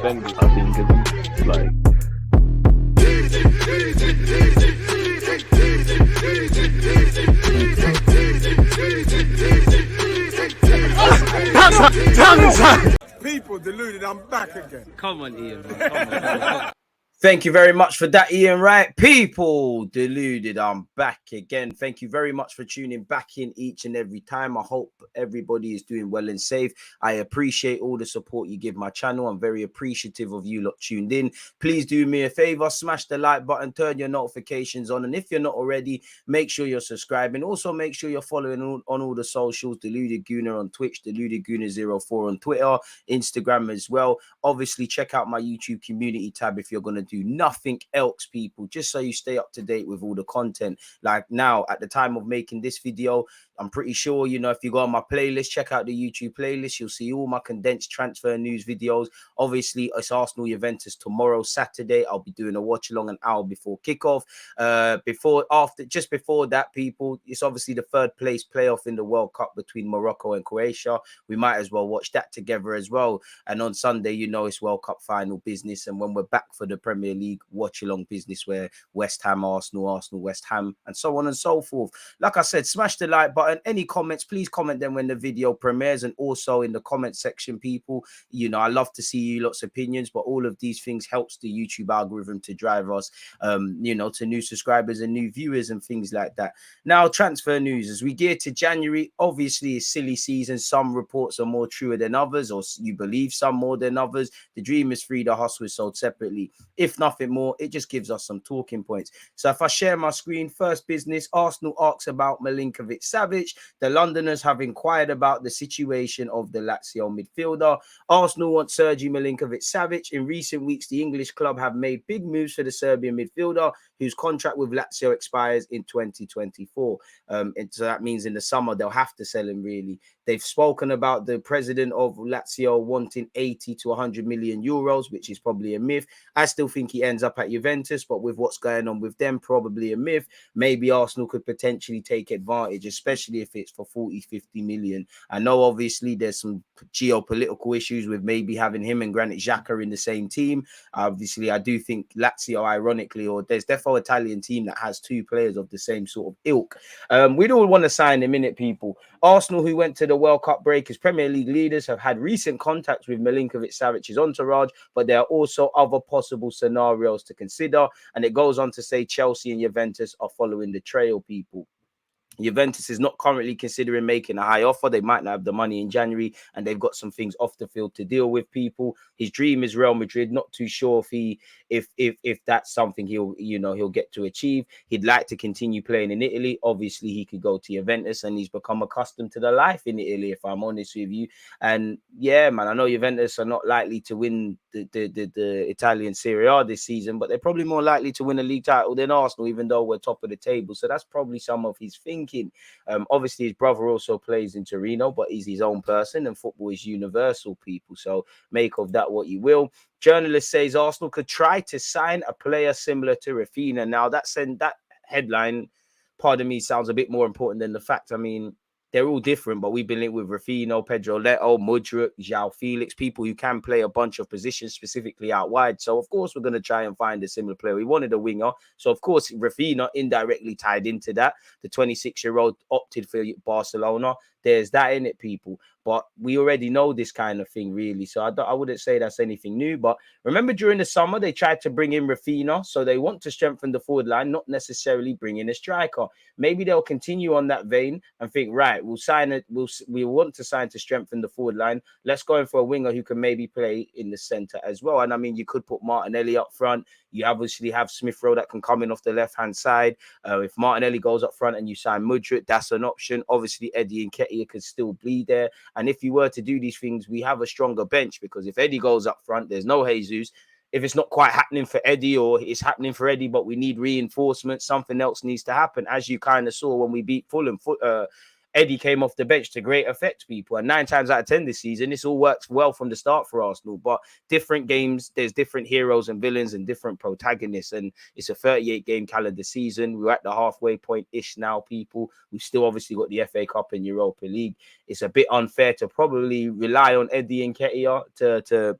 defenders, I think, it's like. People deluded, I'm back again. Come on, Ian, man. Come on. Thank you very much for that, Ian Wright. People deluded, I'm back again. Thank you very much for tuning back in each and every time. I hope everybody is doing well and safe. I appreciate all the support you give my channel. I'm very appreciative of you lot tuned in. Please do me a favor, smash the like button, turn your notifications on. And if you're not already, make sure you're subscribing. Also, make sure you're following on all the socials. Deluded Gooner on Twitch, Deluded Gooner04 on Twitter, Instagram as well. Obviously, check out my YouTube community tab if you're going to do nothing else, people, just so you stay up to date with all the content. Like now, at the time of making this video, I'm pretty sure, you know, if you go on my playlist, check out the YouTube playlist, you'll see all my condensed transfer news videos. Obviously, it's Arsenal Juventus tomorrow, Saturday. I'll be doing a watch along an hour before kickoff. Just before that, people, it's obviously the third place playoff in the World Cup between Morocco and Croatia. We might as well watch that together as well. And on Sunday, you know, it's World Cup final business. And when we're back for the Premier League watch along business, where West Ham, Arsenal, West Ham, and so on and so forth. Like I said, smash the like button. Any comments, please comment them when the video premieres, and also in the comment section, people. You know, I love to see you lots of opinions, but all of these things helps the YouTube algorithm to drive us, you know, to new subscribers and new viewers and things like that. Now, transfer news as we gear to January. Obviously, it's silly season. Some reports are more truer than others, or you believe some more than others. The dream is free. The hustle is sold separately. If nothing more, it just gives us some talking points. So if I share my screen, first business, Arsenal asks about Milinković-Savić. The Londoners have inquired about the situation of the Lazio midfielder. Arsenal want Sergej Milinković-Savić. In recent weeks, the English club have made big moves for the Serbian midfielder, whose contract with Lazio expires in 2024. And so that means in the summer, they'll have to sell him, really. They've spoken about the president of Lazio wanting 80 to 100 million euros, which is probably a myth. I still think he ends up at Juventus, but with what's going on with them, probably a myth. Maybe Arsenal could potentially take advantage, especially if it's for 40, 50 million. I know, obviously, there's some geopolitical issues with maybe having him and Granit Xhaka in the same team. Obviously, I do think Lazio, ironically, or there's defo Italian team that has two players of the same sort of ilk. We'd all want to sign him in it, people. Arsenal, who went to the World Cup break as Premier League leaders, have had recent contacts with Milinković-Savic's entourage, but there are also other possible scenarios to consider. And it goes on to say Chelsea and Juventus are following the trail, people. Juventus is not currently considering making a high offer. They might not have the money in January, and they've got some things off the field to deal with, people. His dream is Real Madrid. Not too sure if that's something he'll get to achieve. He'd like to continue playing in Italy. Obviously, he could go to Juventus, and he's become accustomed to the life in Italy, if I'm honest with you. And yeah, man, I know Juventus are not likely to win the Italian Serie A this season, but they're probably more likely to win a league title than Arsenal, even though we're top of the table. So that's probably some of his thinking. Obviously, his brother also plays in Torino, but he's his own person, and football is universal, people. So make of that what you will. Journalist says Arsenal could try to sign a player similar to Rafinha. Now, that headline, pardon me, sounds a bit more important than the fact. I mean, they're all different, but we've been linked with Rafinha, Pedro Neto, Mudryk, João Felix, people who can play a bunch of positions, specifically out wide. So, of course, we're going to try and find a similar player. We wanted a winger. So, of course, Rafinha indirectly tied into that. The 26-year-old opted for Barcelona. There's that in it, people. But we already know this kind of thing, really. So I wouldn't say that's anything new. But remember, during the summer, they tried to bring in Rafinha. So they want to strengthen the forward line, not necessarily bring in a striker. Maybe they'll continue on that vein and think, right, we'll sign it. We want to sign to strengthen the forward line. Let's go in for a winger who can maybe play in the centre as well. And I mean, you could put Martinelli up front. You obviously have Smith Rowe that can come in off the left-hand side. If Martinelli goes up front and you sign Mudryk, that's an option. Obviously, Eddie and Nketiah could still be there. And if you were to do these things, we have a stronger bench, because if Eddie goes up front, there's no Jesus. If it's not quite happening for Eddie, or it's happening for Eddie, but we need reinforcement, something else needs to happen. As you kind of saw when we beat Fulham, Eddie came off the bench to great effect, people. And 9 times out of 10 this season, this all works well from the start for Arsenal. But different games, there's different heroes and villains and different protagonists. And it's a 38-game calendar season. We're at the halfway point-ish now, people. We've still obviously got the FA Cup and Europa League. It's a bit unfair to probably rely on Eddie and Nketiah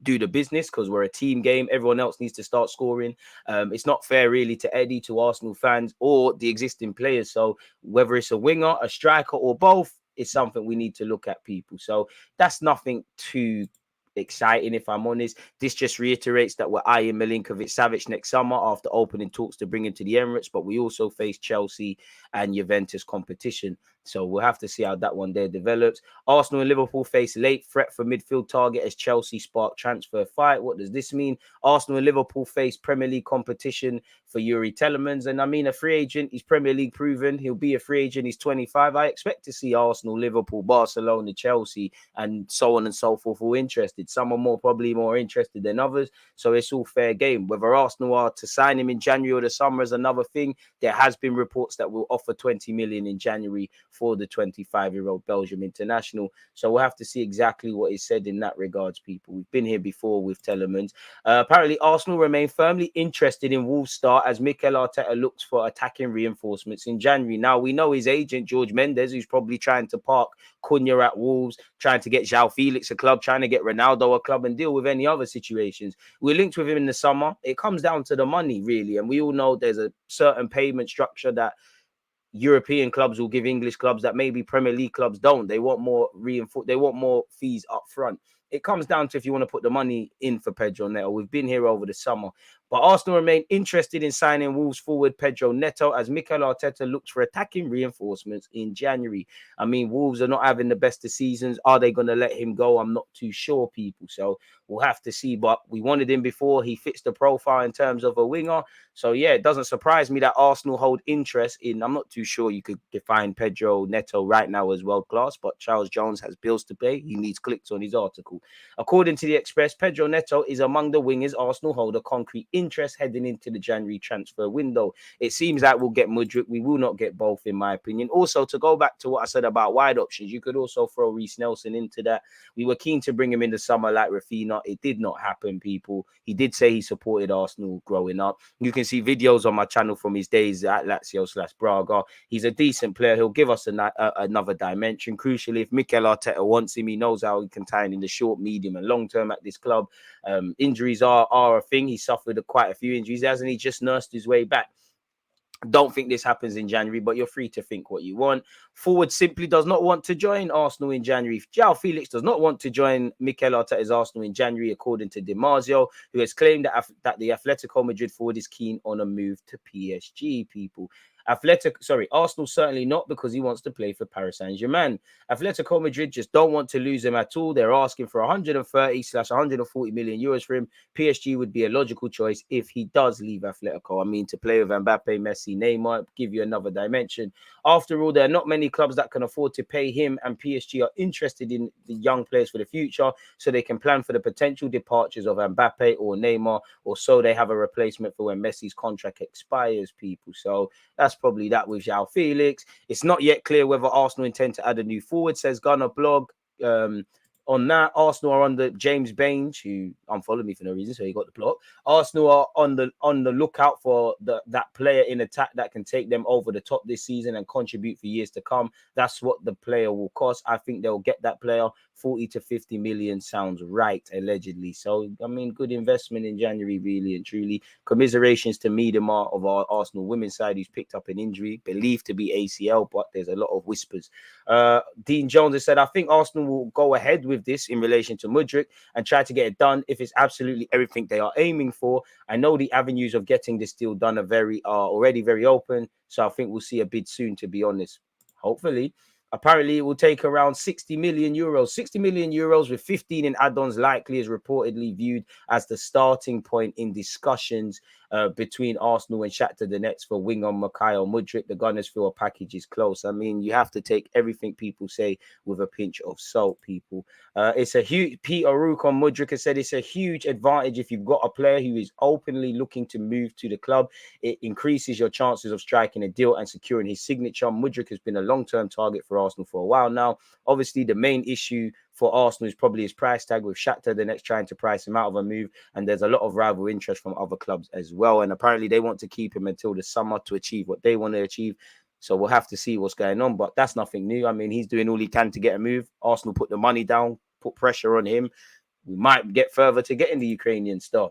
do the business because we're a team game. Everyone else needs to start scoring. It's not fair really to Eddie, to Arsenal fans, or the existing players. So whether it's a winger, a striker, or both, is something we need to look at, people. So that's nothing too exciting, if I'm honest. This just reiterates that we're eyeing Milinković-Savić next summer after opening talks to bring him to the Emirates, but we also face Chelsea and Juventus competition. So we'll have to see how that one there develops. Arsenal and Liverpool face late threat for midfield target as Chelsea spark transfer fight. What does this mean? Arsenal and Liverpool face Premier League competition for Yuri Telemans. And I mean, a free agent, he's Premier League proven. He'll be a free agent. He's 25. I expect to see Arsenal, Liverpool, Barcelona, Chelsea, and so on and so forth all interested. Some are probably more interested than others. So it's all fair game. Whether Arsenal are to sign him in January or the summer is another thing. There has been reports that will offer 20 million in January for the 25-year-old Belgium international. So we'll have to see exactly what is said in that regards, people. We've been here before with Telemans. Apparently, Arsenal remain firmly interested in Wolves star as Mikel Arteta looks for attacking reinforcements in January. Now, we know his agent, George Mendes, who's probably trying to park Cunha at Wolves, trying to get João Felix a club, trying to get Ronaldo a club, and deal with any other situations. We're linked with him in the summer. It comes down to the money, really. And we all know there's a certain payment structure that European clubs will give English clubs that maybe Premier League clubs don't. They want more they want more fees up front. It comes down to if you want to put the money in for Pedro Neto. We've been here over the summer. But Arsenal remain interested in signing Wolves forward Pedro Neto as Mikel Arteta looks for attacking reinforcements in January. I mean, Wolves are not having the best of seasons. Are they going to let him go? I'm not too sure, people. So we'll have to see. But we wanted him before. He fits the profile in terms of a winger. So, yeah, it doesn't surprise me that Arsenal hold interest in, I'm not too sure you could define Pedro Neto right now as world class, but Charles Jones has bills to pay. He needs clicks on his article. According to the Express, Pedro Neto is among the wingers Arsenal hold a concrete interest heading into the January transfer window. It seems like we'll get Mudryk. We will not get both, in my opinion. Also, to go back to what I said about wide options, you could also throw Reece Nelson into that. We were keen to bring him in the summer like Rafinha. It did not happen, people. He did say he supported Arsenal growing up. You can see videos on my channel from his days at Lazio/Braga. He's a decent player. He'll give us another dimension. Crucially, if Mikel Arteta wants him, he knows how he can tie in the short, medium, and long term at this club. Injuries are a thing. He suffered quite a few injuries, hasn't he? Just nursed his way back. Don't think this happens in January, but you're free to think what you want. Forward simply does not want to join Arsenal in January. João Felix does not want to join Mikel Arteta's Arsenal in January, according to Di Marzio, who has claimed that the Atletico Madrid forward is keen on a move to PSG, people. Arsenal certainly not, because he wants to play for Paris Saint-Germain. Atletico Madrid just don't want to lose him at all. They're asking for 130/140 million euros for him. PSG would be a logical choice if he does leave Atletico. I mean, to play with Mbappe, Messi, Neymar, give you another dimension. After all, there are not many clubs that can afford to pay him, and PSG are interested in the young players for the future so they can plan for the potential departures of Mbappe or Neymar, or so they have a replacement for when Messi's contract expires, people. So that's probably that with João Felix. It's not yet clear whether Arsenal intend to add a new forward, says Gunnar Blog. On that, Arsenal are under James Baines, who unfollowed me for no reason, so he got the plot. Arsenal are on the lookout for that player in attack that can take them over the top this season and contribute for years to come. That's what the player will cost. I think they'll get that player. 40 to 50 million sounds right, allegedly. So, I mean, good investment in January, really and truly. Commiserations to Miedema of our Arsenal women's side, who's picked up an injury, believed to be ACL, but there's a lot of whispers. Dean Jones has said, I think Arsenal will go ahead with this in relation to Mudryk and try to get it done if it's absolutely everything they are aiming for. I know the avenues of getting this deal done are already very open, so I think we'll see a bid soon, to be honest. Hopefully. Apparently, it will take around 60 million euros. 60 million euros with 15 in add-ons likely is reportedly viewed as the starting point in discussions between Arsenal and Shakhtar Donetsk for winger Mikhail Mudryk. The Gunners feel a package is close. I mean, you have to take everything people say with a pinch of salt, people. It's a huge... Peter Rook on Mudryk has said it's a huge advantage if you've got a player who is openly looking to move to the club. It increases your chances of striking a deal and securing his signature. Mudryk has been a long-term target for Arsenal for a while now. Obviously, the main issue for Arsenal is probably his price tag, with Shakhtar the next trying to price him out of a move, and there's a lot of rival interest from other clubs as well. And apparently, they want to keep him until the summer to achieve what they want to achieve. So we'll have to see what's going on, but that's nothing new. I mean, he's doing all he can to get a move. Arsenal put the money down, put pressure on him. we might get further to getting the Ukrainian star.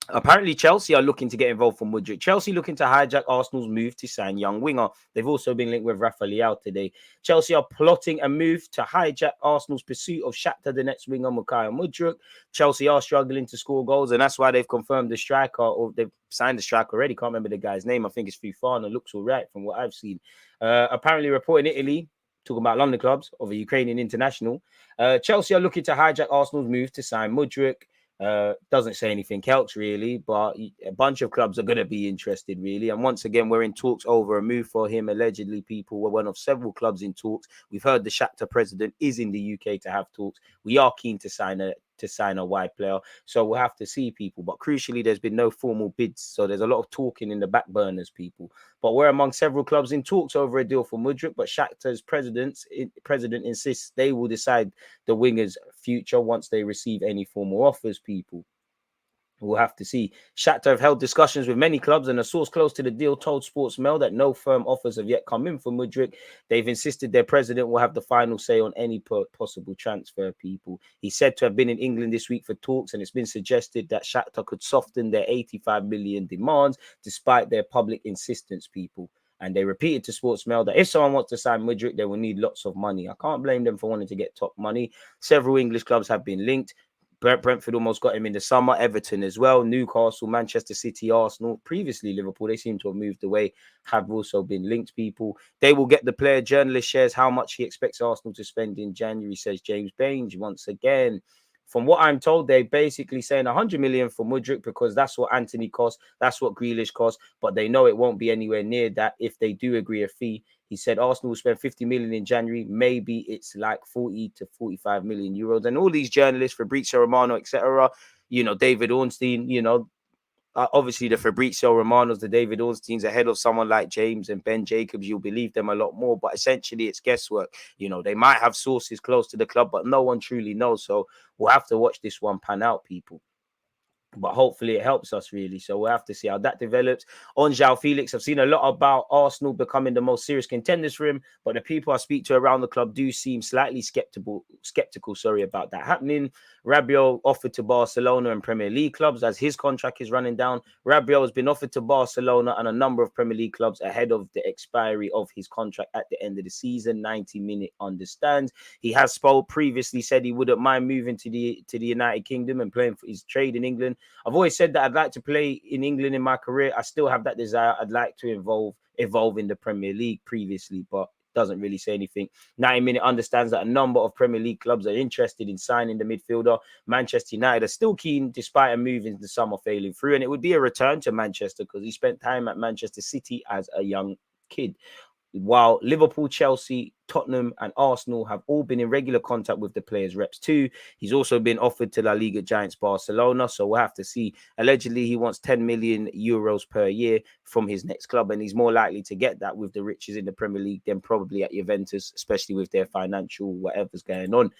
Apparently, Chelsea are looking to get involved for Mudryk. Chelsea looking to hijack Arsenal's move to sign young winger. They've also been linked with Rafa Leao today. Chelsea are plotting a move to hijack Arsenal's pursuit of Shakhtar Donetsk winger Milinković-Savić Mudryk. Chelsea are struggling to score goals, and that's why they've confirmed the striker, or they've signed the striker already. Can't remember the guy's name. I think it's Fufana. Looks all right from what I've seen. Apparently, reporting Italy, talking about London clubs of a Ukrainian international. Chelsea are looking to hijack Arsenal's move to sign Mudryk. Doesn't say anything else really, but a bunch of clubs are going to be interested really. And once again, we're in talks over a move for him. Allegedly, people were one of several clubs in talks. We've heard the Shakhtar president is in the UK to have talks. We are keen to sign a wide player, so we'll have to see, people. But crucially, there's been no formal bids, so there's a lot of talking in the back burners, people. But we're among several clubs in talks over a deal for Mudryk. But Shakhtar's president insists they will decide the winger's future once they receive any formal offers, people. We'll have to see. Shakhtar have held discussions with many clubs, and a source close to the deal told Sportsmail that no firm offers have yet come in for Mudryk. They've insisted their president will have the final say on any possible transfer, people. He's said to have been in England this week for talks, and it's been suggested that Shakhtar could soften their 85 million demands despite their public insistence, people. And they repeated to Sportsmail that if someone wants to sign Mudryk, they will need lots of money. I can't blame them for wanting to get top money. Several English clubs have been linked. Brentford almost got him in the summer. Everton as well. Newcastle, Manchester City, Arsenal. Previously, Liverpool. They seem to have moved away. Have also been linked, people. They will get the player. Journalist shares how much he expects Arsenal to spend in January, says James Baines. Once again, from what I'm told, they're basically saying 100 million for Mudryk because that's what Anthony costs. That's what Grealish costs. But they know it won't be anywhere near that if they do agree a fee. He said Arsenal will spend 50 million in January. Maybe it's like 40 to 45 million euros. And all these journalists, Fabrizio Romano, etc., David Ornstein, obviously the Fabrizio Romanos, the David Ornsteins, ahead of someone like James and Ben Jacobs, you'll believe them a lot more. But essentially, it's guesswork. They might have sources close to the club, but no one truly knows. So we'll have to watch this one pan out, people. But hopefully it helps us, really. So we'll have to see how that develops. On João Felix, I've seen a lot about Arsenal becoming the most serious contenders for him, but the people I speak to around the club do seem slightly skeptical about that happening. Rabiot offered to Barcelona and Premier League clubs as his contract is running down. Rabiot has been offered to Barcelona and a number of Premier League clubs ahead of the expiry of his contract at the end of the season. 90-minute understands. He has previously said he wouldn't mind moving to the United Kingdom and playing for his trade in England. I've always said that I'd like to play in England in my career. I still have that desire. I'd like to evolve in the Premier League previously, but doesn't really say anything. 90-minute understands that a number of Premier League clubs are interested in signing the midfielder. Manchester United are still keen despite a move in the summer failing through, and it would be a return to Manchester because he spent time at Manchester City as a young kid. While Liverpool, Chelsea, Tottenham and Arsenal have all been in regular contact with the player's reps too. He's also been offered to La Liga giants Barcelona, so we'll have to see. Allegedly, he wants 10 million euros per year from his next club, and he's more likely to get that with the riches in the Premier League than probably at Juventus, especially with their financial whatever's going on.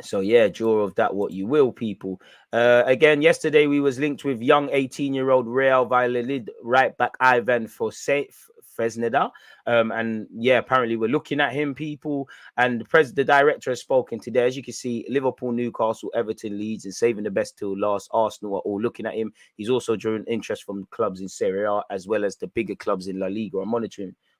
So yeah, draw of that what you will, people. Again, yesterday we was linked with young 18-year-old Real Valladolid right back Ivan Fresneda. And yeah, apparently we're looking at him, people. And the director has spoken today. As you can see, Liverpool, Newcastle, Everton, Leeds, and saving the best till last, Arsenal are all looking at him. He's also drawing interest from clubs in Serie A as well as the bigger clubs in La Liga are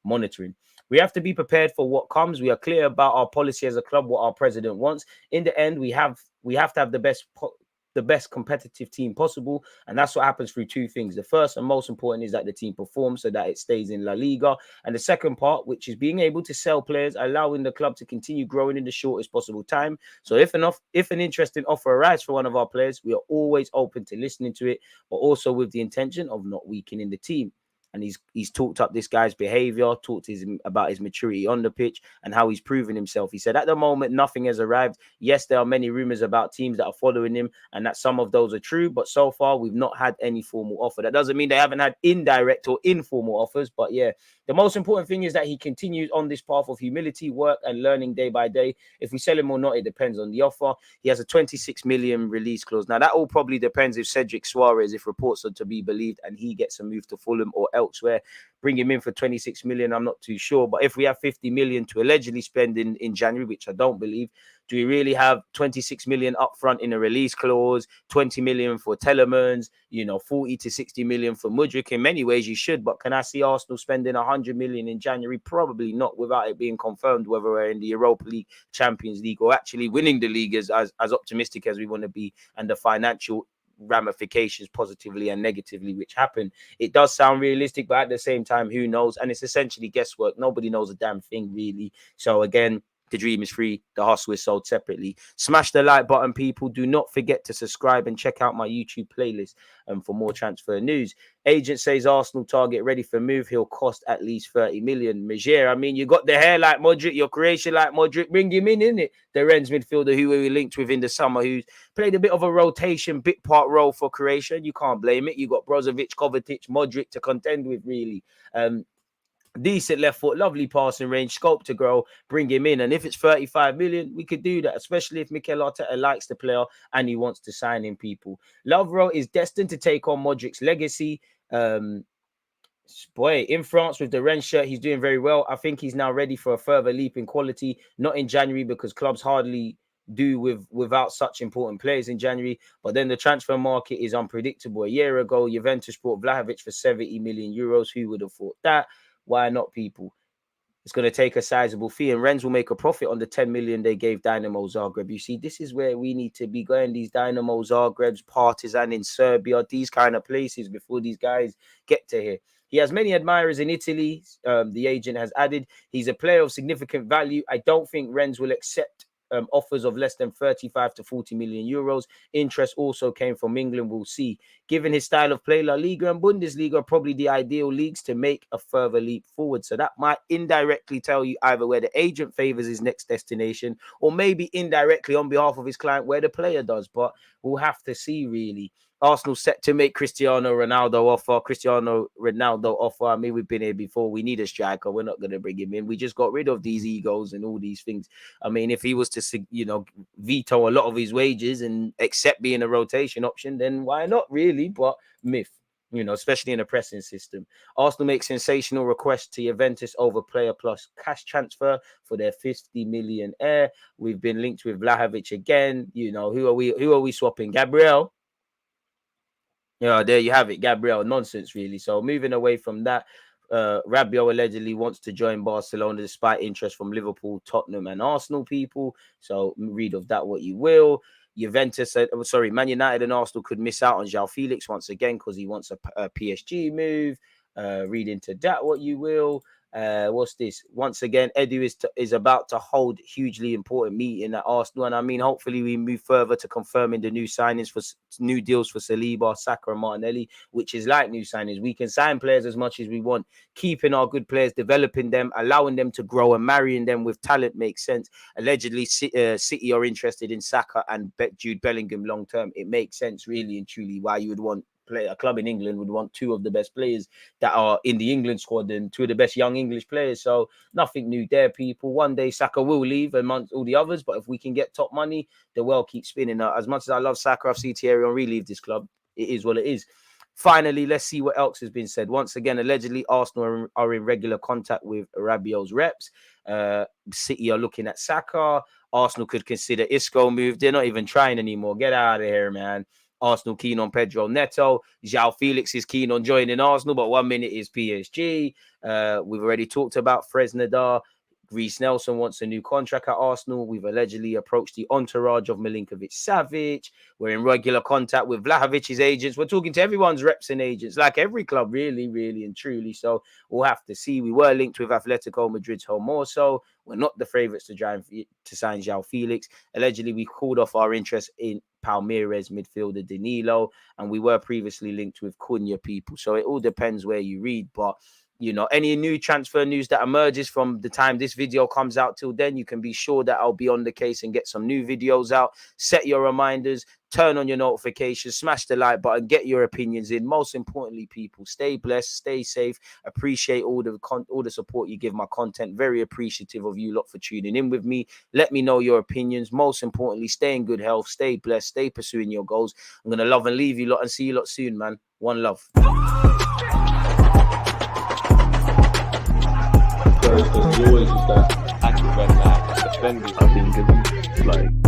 monitoring. We have to be prepared for what comes. We are clear about our policy as a club, what our president wants. In the end, we have to have the best competitive team possible, and that's what happens through two things. The first and most important is that the team performs so that it stays in La Liga, and the second part, which is being able to sell players, allowing the club to continue growing in the shortest possible time. So if an interesting offer arrives for one of our players, we are always open to listening to it, but also with the intention of not weakening the team. And he's talked up this guy's behavior, talked to him about his maturity on the pitch and how he's proven himself. He said, at the moment, nothing has arrived. Yes, there are many rumors about teams that are following him and that some of those are true. But so far, we've not had any formal offer. That doesn't mean they haven't had indirect or informal offers. But yeah, the most important thing is that he continues on this path of humility, work and learning day by day. If we sell him or not, it depends on the offer. He has a 26 million release clause. Now, that all probably depends if Cedric Suarez, if reports are to be believed, and he gets a move to Fulham or elsewhere. Bring him in for 26 million, I'm not too sure. But if we have 50 million to allegedly spend in January, which I don't believe, Do we really have 26 million upfront in a release clause, 20 million for Telemans, 40 to 60 million for Mudryk? In many ways, you should. But can I see Arsenal spending 100 million in January? Probably not, without it being confirmed whether we're in the Europa League, Champions League, or actually winning the league as optimistic as we want to be, and the financial ramifications positively and negatively which happen. It does sound realistic, but at the same time, who knows? And it's essentially guesswork. Nobody knows a damn thing, really. So again, the dream is free. The hustle is sold separately. Smash the like button, people. Do not forget to subscribe and check out my YouTube playlist for more transfer news. Agent says Arsenal target ready for move. He'll cost at least 30 million. Majer, I mean, you got the hair like Mudryk, your creation like Mudryk. Bring him in, innit? The Rennes midfielder who we linked with in the summer, who's played a bit of a rotation, bit part role for Croatia. You can't blame it. You got Brozovic, Kovacic, Mudryk to contend with, really. Decent left foot, lovely passing range, scope to grow, bring him in. And if it's 35 million, we could do that, especially if Mikel Arteta likes the player and he wants to sign in, people. Lovro is destined to take on Modric's legacy. Boy, in France with the Rennes shirt, he's doing very well. I think he's now ready for a further leap in quality, not in January because clubs hardly do without such important players in January. But then the transfer market is unpredictable. A year ago, Juventus bought Vlahovic for 70 million euros. Who would have thought that? Why not, people? It's going to take a sizable fee, and Rennes will make a profit on the 10 million they gave Dynamo Zagreb. You see, this is where we need to be going. These Dynamo Zagrebs, Partizan in Serbia, these kind of places before these guys get to here. He has many admirers in Italy. The agent has added he's a player of significant value. I don't think Rennes will accept offers of less than 35 to 40 million euros. Interest also came from England. We'll see. Given his style of play, La Liga and Bundesliga are probably the ideal leagues to make a further leap forward. So that might indirectly tell you either where the agent favors his next destination, or maybe indirectly on behalf of his client where the player does. But we'll have to see, really. Arsenal set to make Cristiano Ronaldo offer. I mean, we've been here before. We need a striker. We're not going to bring him in. We just got rid of these egos and all these things. I mean, if he was to, veto a lot of his wages and accept being a rotation option, then why not, really? But myth, especially in a pressing system. Arsenal make sensational requests to Juventus over player plus cash transfer for their 50 million heir. We've been linked with Vlahovic again. Who are we swapping? Gabriel? Yeah, there you have it. Gabriel, nonsense, really. So moving away from that, Rabiot allegedly wants to join Barcelona despite interest from Liverpool, Tottenham, and Arsenal, people. So read of that what you will. Man United and Arsenal could miss out on João Felix once again because he wants a PSG move. Read into that what you will. What's this? Once again, Edu is about to hold hugely important meeting at Arsenal, and I mean, hopefully we move further to confirming the new signings for new deals for Saliba, Saka, and Martinelli, which is like new signings. We can sign players as much as we want, keeping our good players, developing them, allowing them to grow, and marrying them with talent makes sense. Allegedly, City are interested in Saka and Jude Bellingham long term. It makes sense, really and truly, why you would want a club in England would want two of the best players that are in the England squad and two of the best young English players. So nothing new there, people. One day Saka will leave amongst all the others, but if we can get top money, the world keeps spinning. As much as I love Saka, I've seen Thierry Henry leave this club. It is what it is. Finally, let's see what else has been said. Once again, allegedly, Arsenal are in regular contact with Rabiot's reps. City are looking at Saka. Arsenal could consider Isco move. They're not even trying anymore. Get out of here, man. Arsenal keen on Pedro Neto. João Felix is keen on joining Arsenal, but 1 minute is PSG. We've already talked about Fresneda. Reece Nelson wants a new contract at Arsenal. We've allegedly approached the entourage of Milinković-Savić. We're in regular contact with Vlahovic's agents. We're talking to everyone's reps and agents, like every club, really, really and truly. So we'll have to see. We were linked with Atletico Madrid's Hermoso. We're not the favourites to sign João Felix. Allegedly, we called off our interest in Palmeiras midfielder Danilo, and we were previously linked with Cunha, people. So it all depends where you read, but any new transfer news that emerges from the time this video comes out till then, you can be sure that I'll be on the case and get some new videos out. Set your reminders, turn on your notifications, smash the like button, get your opinions in. Most importantly, people, stay blessed, stay safe. Appreciate all the support you give my content. Very appreciative of you lot for tuning in with me. Let me know your opinions. Most importantly, stay in good health, stay blessed, stay pursuing your goals. I'm going to love and leave you lot and see you lot soon, man. One love. First, always is that active red flag. suspended. I think it's like